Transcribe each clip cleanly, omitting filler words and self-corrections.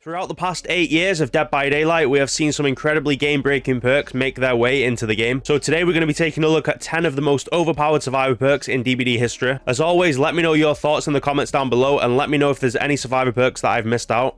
Throughout the past 8 years of Dead by Daylight, we have seen some incredibly game-breaking perks make their way into the game. So today we're going to be taking a look at 10 of the most overpowered survivor perks in DBD history. As always, let me know your thoughts in the comments down below and let me know if there's any survivor perks that I've missed out.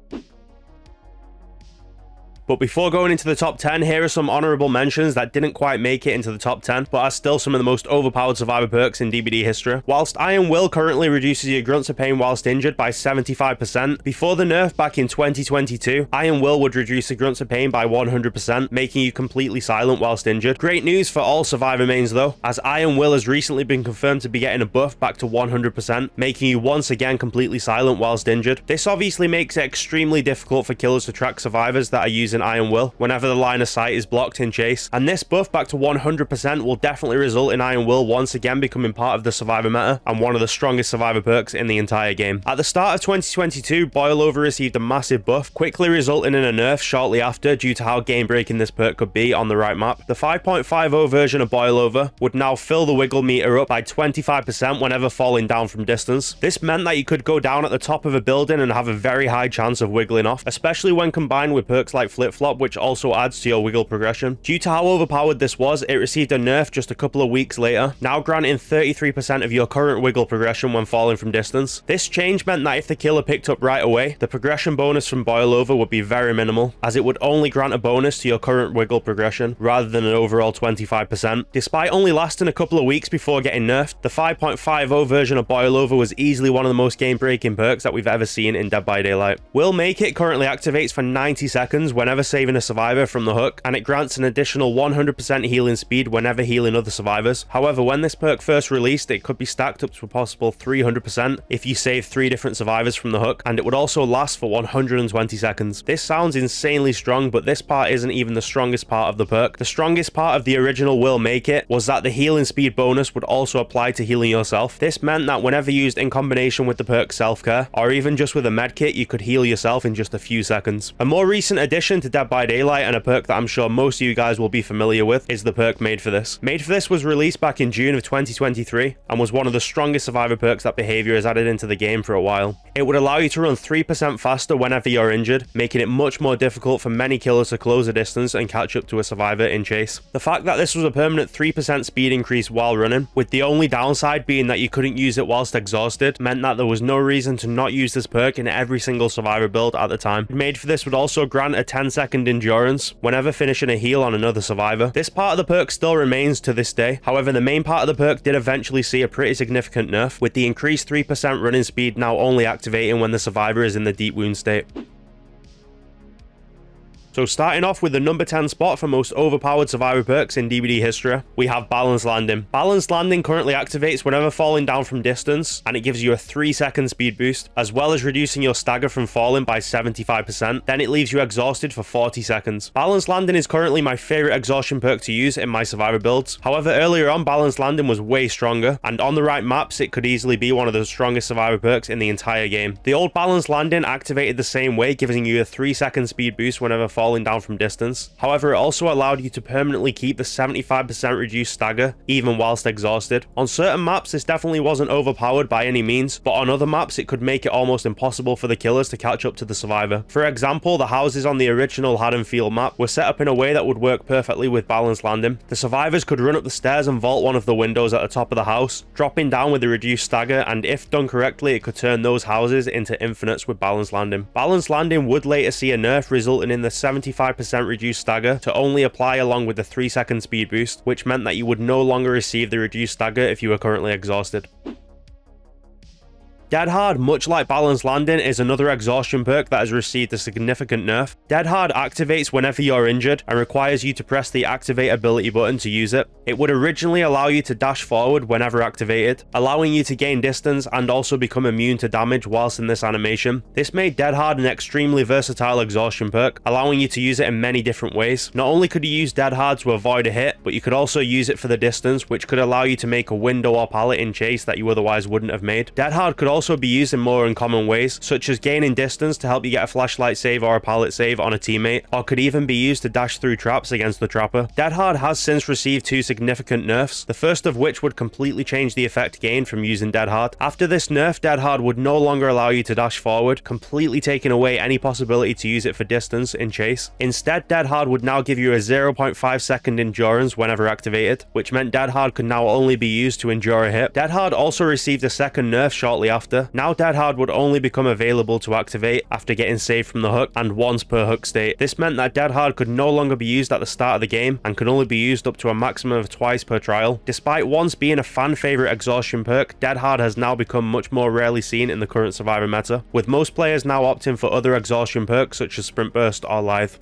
But before going into the top 10, here are some honorable mentions that didn't quite make it into the top 10, but are still some of the most overpowered survivor perks in DBD history. Whilst Iron Will currently reduces your grunts of pain whilst injured by 75%, before the nerf back in 2022, Iron Will would reduce the grunts of pain by 100%, making you completely silent whilst injured. Great news for all survivor mains though, as Iron Will has recently been confirmed to be getting a buff back to 100%, making you once again completely silent whilst injured. This obviously makes it extremely difficult for killers to track survivors that are using Iron Will whenever the line of sight is blocked in chase, and this buff back to 100% will definitely result in Iron Will once again becoming part of the survivor meta and one of the strongest survivor perks in the entire game. At the start of 2022, Boil Over received a massive buff, quickly resulting in a nerf shortly after due to how game breaking this perk could be on the right map. The 5.50 version of Boil Over would now fill the wiggle meter up by 25% whenever falling down from distance. This meant that you could go down at the top of a building and have a very high chance of wiggling off, especially when combined with perks like Flip Flop, which also adds to your wiggle progression. Due to how overpowered this was, it received a nerf just a couple of weeks later, now granting 33% of your current wiggle progression when falling from distance. This change meant that if the killer picked up right away, the progression bonus from Boil Over would be very minimal, as it would only grant a bonus to your current wiggle progression, rather than an overall 25%. Despite only lasting a couple of weeks before getting nerfed, the 5.50 version of Boil Over was easily one of the most game-breaking perks that we've ever seen in Dead by Daylight. Will Make It currently activates for 90 seconds whenever saving a survivor from the hook, and it grants an additional 100% healing speed whenever healing other survivors. However, when this perk first released, it could be stacked up to a possible 300% if you save 3 different survivors from the hook, and it would also last for 120 seconds. This sounds insanely strong, but this part isn't even the strongest part of the perk. The strongest part of the original Will Make It was that the healing speed bonus would also apply to healing yourself. This meant that whenever used in combination with the perk Self-Care, or even just with a medkit, you could heal yourself in just a few seconds. A more recent addition to Dead by Daylight, and a perk that I'm sure most of you guys will be familiar with, is the perk Made for This. Made for This was released back in June of 2023 and was one of the strongest survivor perks that Behavior has added into the game for a while. It would allow you to run 3% faster whenever you're injured, making it much more difficult for many killers to close a distance and catch up to a survivor in chase. The fact that this was a permanent 3% speed increase while running, with the only downside being that you couldn't use it whilst exhausted, meant that there was no reason to not use this perk in every single survivor build at the time. Made for This would also grant a 10-second endurance whenever finishing a heal on another survivor. This part of the perk still remains to this day. However, the main part of the perk did eventually see a pretty significant nerf, with the increased 3% running speed now only activating when the survivor is in the deep wound state. So starting off with the number 10 spot for most overpowered survivor perks in DBD history, we have Balanced Landing. Balanced Landing currently activates whenever falling down from distance, and it gives you a 3-second speed boost, as well as reducing your stagger from falling by 75%. Then it leaves you exhausted for 40 seconds. Balanced Landing is currently my favorite exhaustion perk to use in my survivor builds. However, earlier on, Balanced Landing was way stronger, and on the right maps, it could easily be one of the strongest survivor perks in the entire game. The old Balanced Landing activated the same way, giving you a 3-second speed boost whenever falling down from distance. However, it also allowed you to permanently keep the 75% reduced stagger even whilst exhausted. On certain maps, this definitely wasn't overpowered by any means, but on other maps, it could make it almost impossible for the killers to catch up to the survivor. For example, the houses on the original Haddonfield map were set up in a way that would work perfectly with Balanced Landing. The survivors could run up the stairs and vault one of the windows at the top of the house, dropping down with a reduced stagger, and if done correctly, it could turn those houses into infinites with Balanced Landing. Balanced Landing would later see a nerf resulting in the 75% reduced stagger to only apply along with the 3-second speed boost, which meant that you would no longer receive the reduced stagger if you were currently exhausted. Dead Hard, much like Balanced Landing, is another exhaustion perk that has received a significant nerf. Dead Hard activates whenever you're injured and requires you to press the activate ability button to use it. It would originally allow you to dash forward whenever activated, allowing you to gain distance and also become immune to damage whilst in this animation. This made Dead Hard an extremely versatile exhaustion perk, allowing you to use it in many different ways. Not only could you use Dead Hard to avoid a hit, but you could also use it for the distance, which could allow you to make a window or pallet in chase that you otherwise wouldn't have made. Dead Hard could also be used in more uncommon ways, such as gaining distance to help you get a flashlight save or a pallet save on a teammate, or could even be used to dash through traps against the trapper. Dead Hard has since received 2 significant nerfs, the first of which would completely change the effect gained from using Dead Hard. After this nerf, Dead Hard would no longer allow you to dash forward, completely taking away any possibility to use it for distance in chase. Instead, Dead Hard would now give you a 0.5 second endurance whenever activated, which meant Dead Hard could now only be used to endure a hit. Dead Hard also received a second nerf shortly after. Now Dead Hard would only become available to activate after getting saved from the hook and once per hook state. This meant that Dead Hard could no longer be used at the start of the game and could only be used up to a maximum of twice per trial. Despite once being a fan favorite exhaustion perk, Dead Hard has now become much more rarely seen in the current Survivor meta, with most players now opting for other exhaustion perks such as Sprint Burst or Lithe.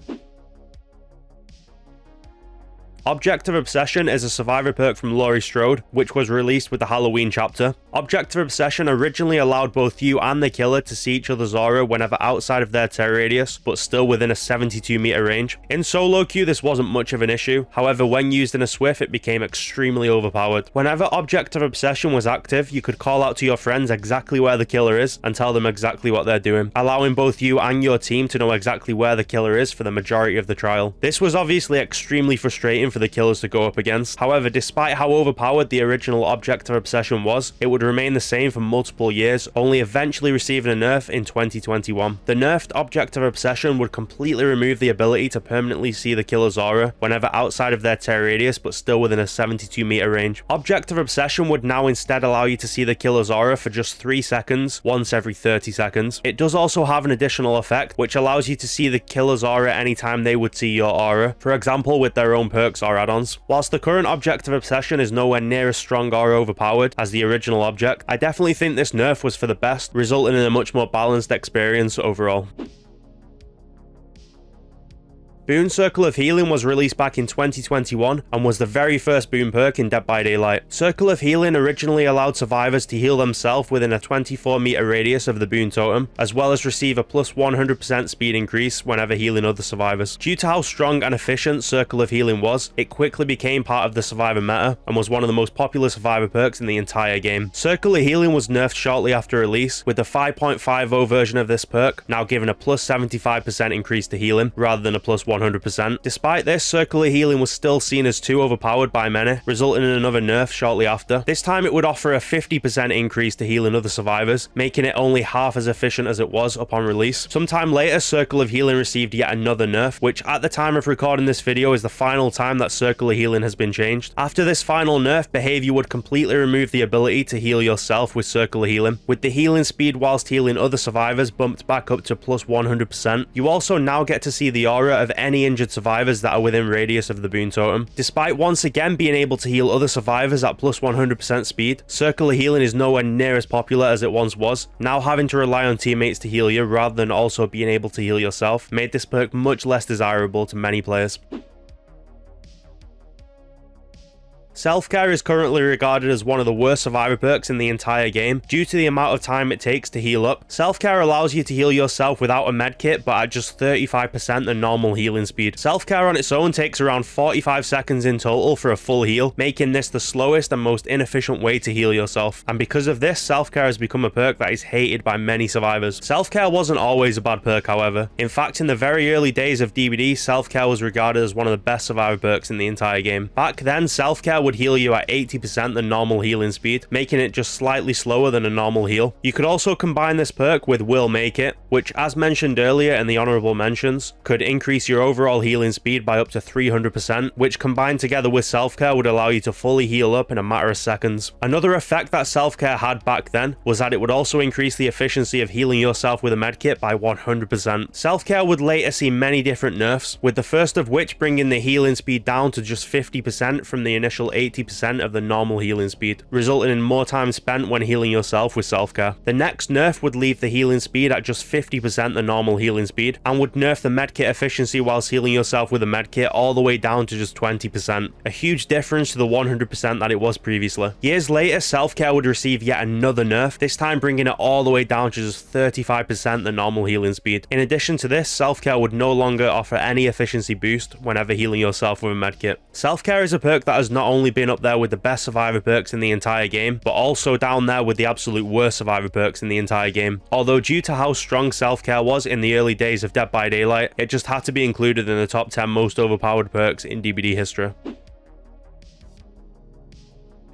Object of Obsession is a Survivor perk from Laurie Strode, which was released with the Halloween chapter. Object of Obsession originally allowed both you and the killer to see each other's aura whenever outside of their terror radius, but still within a 72 meter range. In solo queue, this wasn't much of an issue, however when used in a Swift it became extremely overpowered. Whenever Object of Obsession was active, you could call out to your friends exactly where the killer is and tell them exactly what they're doing, allowing both you and your team to know exactly where the killer is for the majority of the trial. This was obviously extremely frustrating for the killers to go up against. However, despite how overpowered the original Object of Obsession was, it would remain the same for multiple years, only eventually receiving a nerf in 2021. The nerfed Object of Obsession would completely remove the ability to permanently see the killer's aura whenever outside of their terror radius but still within a 72 meter range. Object of Obsession would now instead allow you to see the killer's aura for just 3 seconds, once every 30 seconds. It does also have an additional effect, which allows you to see the killer's aura anytime they would see your aura, for example with their own perks or add-ons. Whilst the current Object of Obsession is nowhere near as strong or overpowered as the original object, I definitely think this nerf was for the best, resulting in a much more balanced experience overall. Boon Circle of Healing was released back in 2021 and was the very first boon perk in Dead by Daylight. Circle of Healing originally allowed survivors to heal themselves within a 24 meter radius of the boon totem, as well as receive a plus 100% speed increase whenever healing other survivors. Due to how strong and efficient Circle of Healing was, it quickly became part of the Survivor meta and was one of the most popular Survivor perks in the entire game. Circle of Healing was nerfed shortly after release, with the 5.50 version of this perk now giving a plus 75% increase to healing rather than a plus 100%. Despite this, Circle of Healing was still seen as too overpowered by many, resulting in another nerf shortly after. This time it would offer a 50% increase to healing other survivors, making it only half as efficient as it was upon release. Sometime later, Circle of Healing received yet another nerf, which at the time of recording this video is the final time that Circle of Healing has been changed. After this final nerf, behavior would completely remove the ability to heal yourself with Circle of Healing, with the healing speed whilst healing other survivors bumped back up to plus 100%. You also now get to see the aura of any injured survivors that are within radius of the boon totem. Despite once again being able to heal other survivors at plus 100% speed, Circle of Healing is nowhere near as popular as it once was. Now having to rely on teammates to heal you rather than also being able to heal yourself made this perk much less desirable to many players. Self-care is currently regarded as one of the worst survivor perks in the entire game due to the amount of time it takes to heal up. Self-care allows you to heal yourself without a medkit but at just 35% the normal healing speed. Self-care on its own takes around 45 seconds in total for a full heal, making this the slowest and most inefficient way to heal yourself. And because of this, self-care has become a perk that is hated by many survivors. Self-care wasn't always a bad perk, however. In fact, in the very early days of DBD, self-care was regarded as one of the best survivor perks in the entire game. Back then, self-care would heal you at 80% the normal healing speed, making it just slightly slower than a normal heal. You could also combine this perk with Will Make It, which, as mentioned earlier in the honorable mentions, could increase your overall healing speed by up to 300%, which combined together with self-care would allow you to fully heal up in a matter of seconds. Another effect that self-care had back then was that it would also increase the efficiency of healing yourself with a medkit by 100%. Self-care would later see many different nerfs, with the first of which bringing the healing speed down to just 50% from the initial 80% of the normal healing speed, resulting in more time spent when healing yourself with self-care. The next nerf would leave the healing speed at just 50% the normal healing speed, and would nerf the medkit efficiency whilst healing yourself with a medkit all the way down to just 20%, a huge difference to the 100% that it was previously. Years later, self-care would receive yet another nerf, this time bringing it all the way down to just 35% the normal healing speed. In addition to this, self-care would no longer offer any efficiency boost whenever healing yourself with a medkit. Self-care is a perk that has not only only been up there with the best survivor perks in the entire game, but also down there with the absolute worst survivor perks in the entire game. Although due to how strong self-care was in the early days of Dead by Daylight, it just had to be included in the top 10 most overpowered perks in DBD history.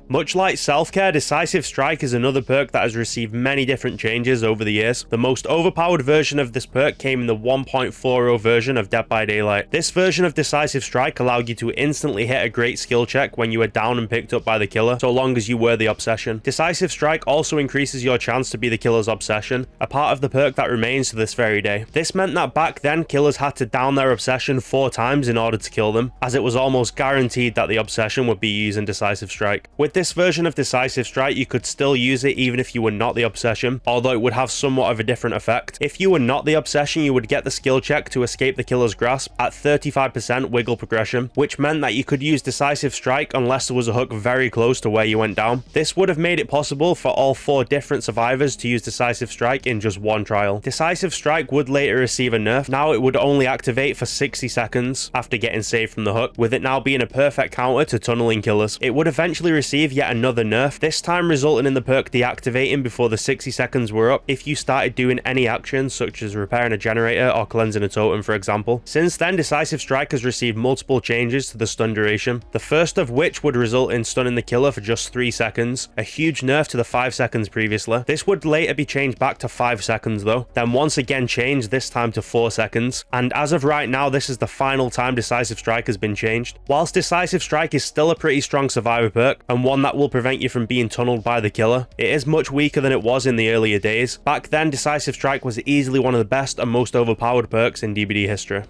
Much like Self-Care, Decisive Strike is another perk that has received many different changes over the years. The most overpowered version of this perk came in the 1.40 version of Dead by Daylight. This version of Decisive Strike allowed you to instantly hit a great skill check when you were down and picked up by the killer, so long as you were the obsession. Decisive Strike also increases your chance to be the killer's obsession, a part of the perk that remains to this very day. This meant that back then, killers had to down their obsession 4 times in order to kill them, as it was almost guaranteed that the obsession would be used in Decisive Strike. With this version of Decisive Strike, you could still use it even if you were not the obsession, although it would have somewhat of a different effect. If you were not the obsession, you would get the skill check to escape the killer's grasp at 35% wiggle progression, which meant that you could use Decisive Strike unless there was a hook very close to where you went down. This would have made it possible for all 4 different survivors to use Decisive Strike in just one trial. Decisive Strike would later receive a nerf. Now it would only activate for 60 seconds after getting saved from the hook, with it now being a perfect counter to tunneling killers. It would eventually receive yet another nerf, this time resulting in the perk deactivating before the 60 seconds were up if you started doing any actions such as repairing a generator or cleansing a totem, for example. Since then, Decisive Strike has received multiple changes to the stun duration, the first of which would result in stunning the killer for just 3 seconds, a huge nerf to the 5 seconds previously. This would later be changed back to 5 seconds though, then once again changed, this time to 4 seconds, and as of right now this is the final time Decisive Strike has been changed. Whilst Decisive Strike is still a pretty strong survivor perk, and one that will prevent you from being tunneled by the killer, it is much weaker than it was in the earlier days. Back then, Decisive Strike was easily one of the best and most overpowered perks in DBD history.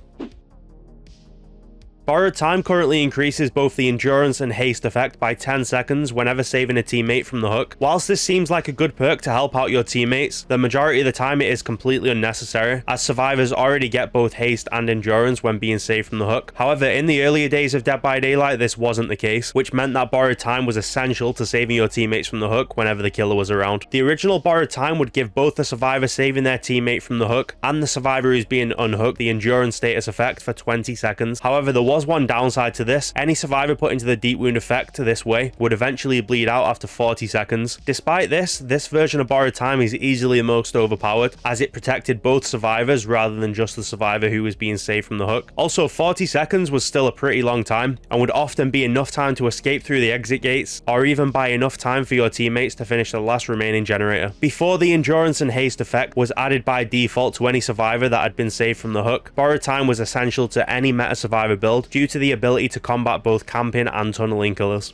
Borrowed Time currently increases both the endurance and haste effect by 10 seconds whenever saving a teammate from the hook. Whilst this seems like a good perk to help out your teammates, the majority of the time it is completely unnecessary, as survivors already get both haste and endurance when being saved from the hook. However, in the earlier days of Dead by Daylight, this wasn't the case, which meant that Borrowed Time was essential to saving your teammates from the hook whenever the killer was around. The original Borrowed Time would give both the survivor saving their teammate from the hook and the survivor who's being unhooked the endurance status effect for 20 seconds. However, there was one downside to this. Any survivor put into the deep wound effect this way would eventually bleed out after 40 seconds. Despite this version of Borrowed Time is easily the most overpowered, as it protected both survivors rather than just the survivor who was being saved from the hook. Also, 40 seconds was still a pretty long time and would often be enough time to escape through the exit gates, or even buy enough time for your teammates to finish the last remaining generator. Before the endurance and haste effect was added by default to any survivor that had been saved from the hook, Borrowed Time was essential to any meta survivor build due to the ability to combat both camping and tunneling killers.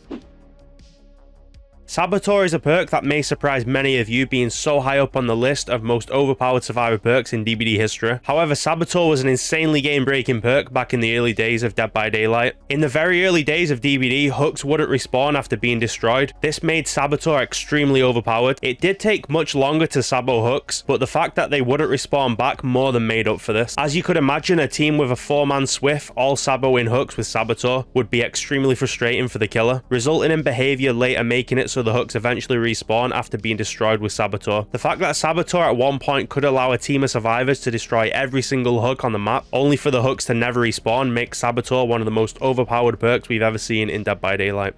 Saboteur is a perk that may surprise many of you, being so high up on the list of most overpowered survivor perks in DBD history. However, Saboteur was an insanely game-breaking perk back in the early days of Dead by Daylight. In the very early days of DBD, hooks wouldn't respawn after being destroyed. This made Saboteur extremely overpowered. It did take much longer to sabo hooks, but the fact that they wouldn't respawn back more than made up for this. As you could imagine, a team with a 4-man Swift all saboing hooks with Saboteur would be extremely frustrating for the killer, resulting in behavior later making it so the hooks eventually respawn after being destroyed with Saboteur. The fact that Saboteur at one point could allow a team of survivors to destroy every single hook on the map, only for the hooks to never respawn, makes Saboteur one of the most overpowered perks we've ever seen in Dead by Daylight.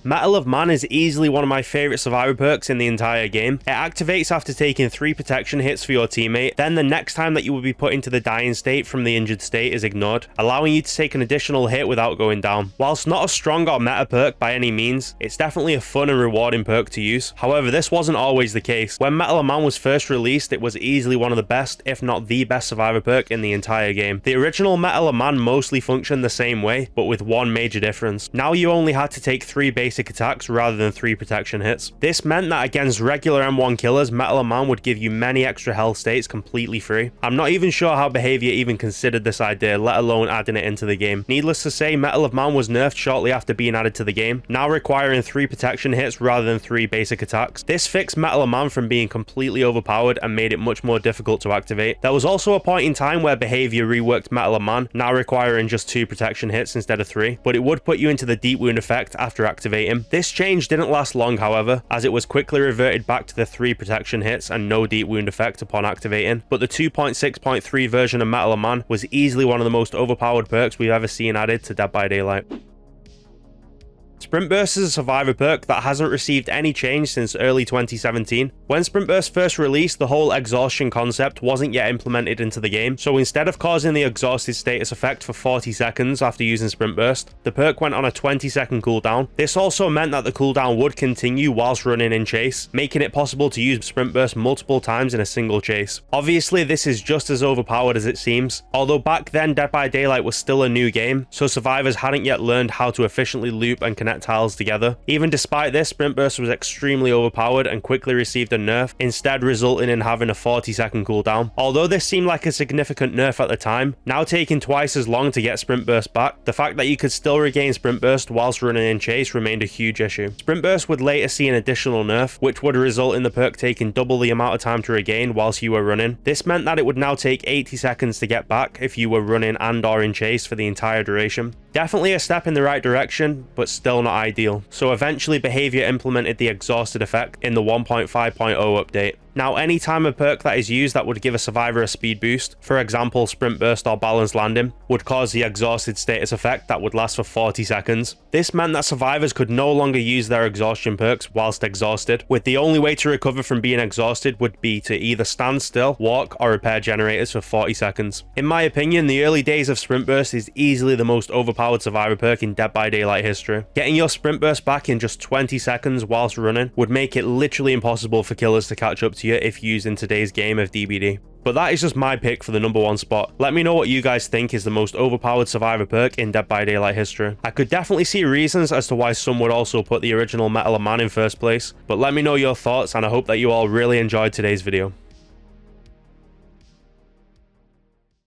Mettle of Man is easily one of my favourite survivor perks in the entire game. It activates after taking 3 protection hits for your teammate, then the next time that you will be put into the dying state from the injured state is ignored, allowing you to take an additional hit without going down. Whilst not a strong or meta perk by any means, it's definitely a fun and rewarding perk to use. However, this wasn't always the case. When Mettle of Man was first released, it was easily one of the best, if not the best survivor perk in the entire game. The original Mettle of Man mostly functioned the same way, but with one major difference. Now you only had to take 3 basic attacks rather than 3 protection hits. This meant that against regular M1 killers, Mettle of Man would give you many extra health states completely free. I'm not even sure how Behavior even considered this idea, let alone adding it into the game. Needless to say, Mettle of Man was nerfed shortly after being added to the game, now requiring 3 protection hits rather than 3 basic attacks. This fixed Mettle of Man from being completely overpowered and made it much more difficult to activate. There was also a point in time where Behavior reworked Mettle of Man, now requiring just 2 protection hits instead of 3, but it would put you into the deep wound effect after activating. This change didn't last long, however, as it was quickly reverted back to the 3 protection hits and no deep wound effect upon activating, but the 2.6.3 version of Mettle of Man was easily one of the most overpowered perks we've ever seen added to Dead by Daylight. Sprint Burst is a survivor perk that hasn't received any change since early 2017. When Sprint Burst first released, the whole exhaustion concept wasn't yet implemented into the game, so instead of causing the exhausted status effect for 40 seconds after using Sprint Burst, the perk went on a 20-second cooldown. This also meant that the cooldown would continue whilst running in chase, making it possible to use Sprint Burst multiple times in a single chase. Obviously, this is just as overpowered as it seems, although back then Dead by Daylight was still a new game, so survivors hadn't yet learned how to efficiently loop and connect tiles together. Even despite this, Sprint Burst was extremely overpowered and quickly received a nerf, instead resulting in having a 40-second cooldown. Although this seemed like a significant nerf at the time, now taking twice as long to get Sprint Burst back, the fact that you could still regain Sprint Burst whilst running in chase remained a huge issue. Sprint Burst would later see an additional nerf, which would result in the perk taking double the amount of time to regain whilst you were running. This meant that it would now take 80 seconds to get back if you were running and or in chase for the entire duration. Definitely a step in the right direction, but still not ideal. So eventually Behavior implemented the exhausted effect in the 1.5.0 update. Now, any time a perk that is used that would give a survivor a speed boost, for example Sprint Burst or Balanced Landing, would cause the exhausted status effect that would last for 40 seconds. This meant that survivors could no longer use their exhaustion perks whilst exhausted, with the only way to recover from being exhausted would be to either stand still, walk, or repair generators for 40 seconds. In my opinion, the early days of Sprint Burst is easily the most overpowered survivor perk in Dead by Daylight history. Getting your Sprint Burst back in just 20 seconds whilst running would make it literally impossible for killers to catch up to you if used in today's game of DBD. But that is just my pick for the #1 spot. Let me know what you guys think is the most overpowered survivor perk in Dead by Daylight history. I could definitely see reasons as to why some would also put the original Mettle man in first place, but let me know your thoughts, and I hope that you all really enjoyed today's video.